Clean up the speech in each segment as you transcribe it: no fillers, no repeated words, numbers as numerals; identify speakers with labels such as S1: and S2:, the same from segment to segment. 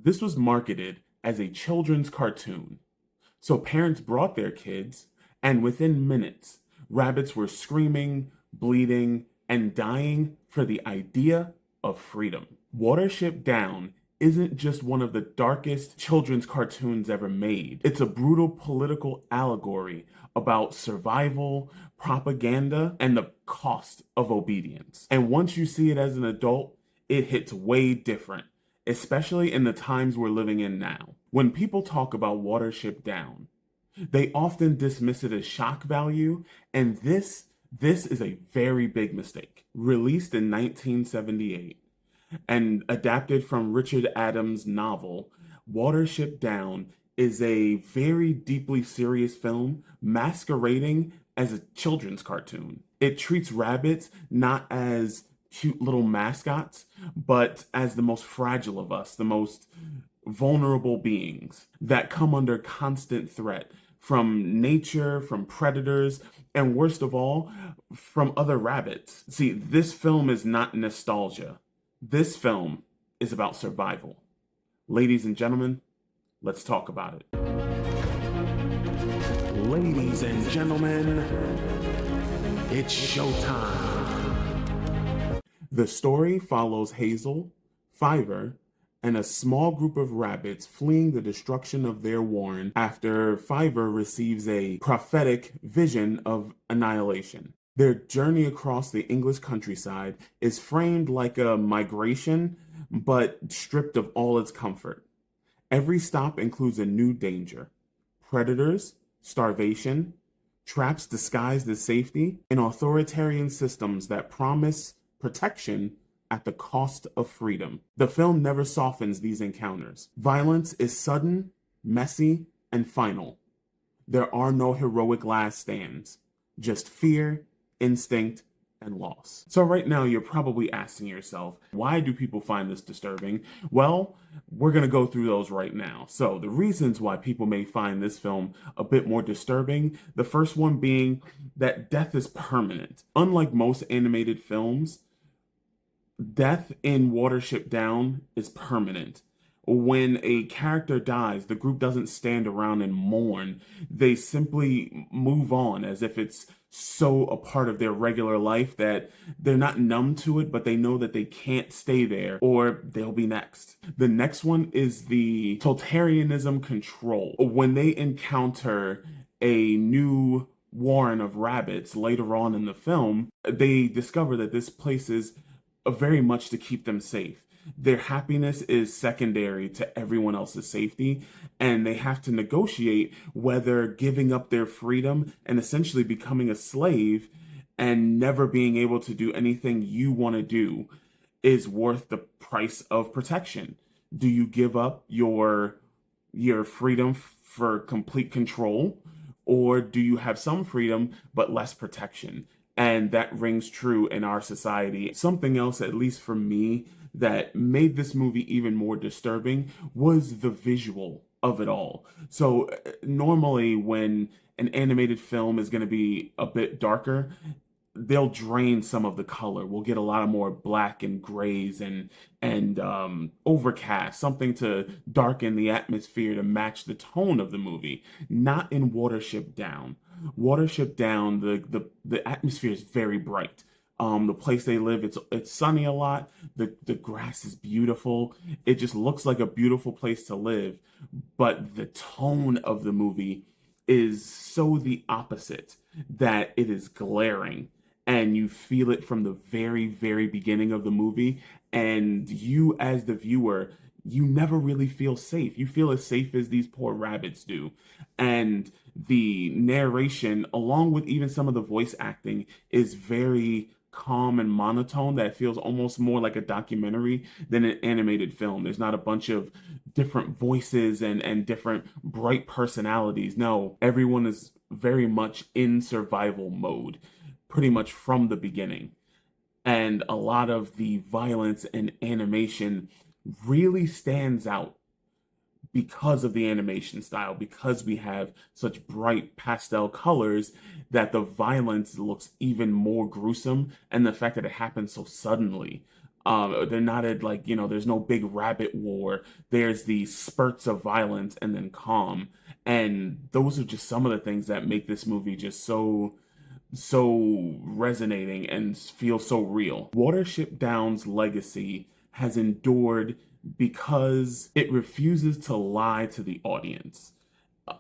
S1: This was marketed as a children's cartoon. So parents brought their kids, and within minutes, rabbits were screaming, bleeding, and dying for the idea of freedom. Watership Down isn't just one of the darkest children's cartoons ever made. It's a brutal political allegory about survival, propaganda, and the cost of obedience. And once you see it as an adult, it hits way different, especially in the times we're living in now. When people talk about Watership Down, they often dismiss it as shock value, and this is a very big mistake. Released in 1978 and adapted from Richard Adams' novel, Watership Down is a very deeply serious film masquerading as a children's cartoon. It treats rabbits not as cute little mascots, but as the most fragile of us, the most vulnerable beings that come under constant threat from nature, from predators, and worst of all, from other rabbits. See, this film is not nostalgia. This film is about survival. Ladies and gentlemen, let's talk about it. Ladies and gentlemen, it's showtime. The story follows Hazel, Fiver, and a small group of rabbits fleeing the destruction of their warren after Fiver receives a prophetic vision of annihilation. Their journey across the English countryside is framed like a migration, but stripped of all its comfort. Every stop includes a new danger: predators, starvation, traps disguised as safety, and authoritarian systems that promise protection at the cost of freedom. The film never softens these encounters. Violence is sudden, messy, and final. There are no heroic last stands, just fear, instinct, and loss. So right now you're probably asking yourself, why do people find this disturbing? Well, we're going to go through those right now. So the reasons why people may find this film a bit more disturbing, the first one being that death is permanent. Unlike most animated films, death in Watership Down is permanent. When a character dies, the group doesn't stand around and mourn. They simply move on as if it's so a part of their regular life that they're not numb to it, but they know that they can't stay there or they'll be next. The next one is the totalitarianism control. When they encounter a new warren of rabbits later on in the film, they discover that this place is very much to keep them safe. Their happiness is secondary to everyone else's safety, and they have to negotiate whether giving up their freedom and essentially becoming a slave and never being able to do anything you want to do is worth the price of protection. Do you give up your freedom for complete control, or do you have some freedom but less protection? And that rings true in our society. Something else, at least for me, that made this movie even more disturbing was the visual of it all. So normally when an animated film is going to be a bit darker, they'll drain some of the color. We'll get a lot of more black and grays and overcast, something to darken the atmosphere to match the tone of the movie. Not in Watership Down. Watership Down, the atmosphere is very bright. The place they live, it's sunny a lot. The grass is beautiful. It just looks like a beautiful place to live. But the tone of the movie is so the opposite that it is glaring. And you feel it from the very, very beginning of the movie. And you, as the viewer, you never really feel safe. You feel as safe as these poor rabbits do. And the narration, along with even some of the voice acting, is very calm and monotone that feels almost more like a documentary than an animated film. There's not a bunch of different voices and different bright personalities. No, everyone is very much in survival mode, pretty much from the beginning. And a lot of the violence and animation really stands out because of the animation style, because we have such bright pastel colors that the violence looks even more gruesome, and the fact that it happens so suddenly. They're not at like, there's no big rabbit war. There's these spurts of violence and then calm. And those are just some of the things that make this movie just so resonating and feel so real. Watership Down's legacy has endured because it refuses to lie to the audience.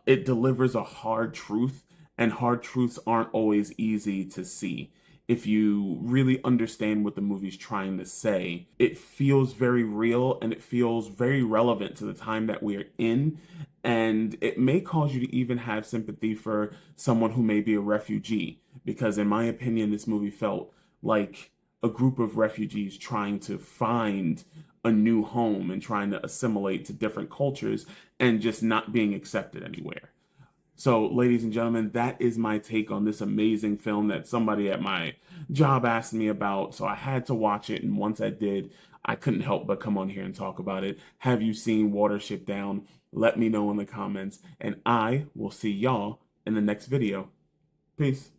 S1: It delivers a hard truth, and hard truths aren't always easy to see. If you really understand what the movie's trying to say, it feels very real and it feels very relevant to the time that we're in. And it may cause you to even have sympathy for someone who may be a refugee, because, in my opinion, this movie felt like a group of refugees trying to find a new home and trying to assimilate to different cultures and just not being accepted anywhere. So, ladies and gentlemen, that is my take on this amazing film that somebody at my job asked me about. So I had to watch it. And once I did, I couldn't help but come on here and talk about it. Have you seen Watership Down? Let me know in the comments. And I will see y'all in the next video. Peace.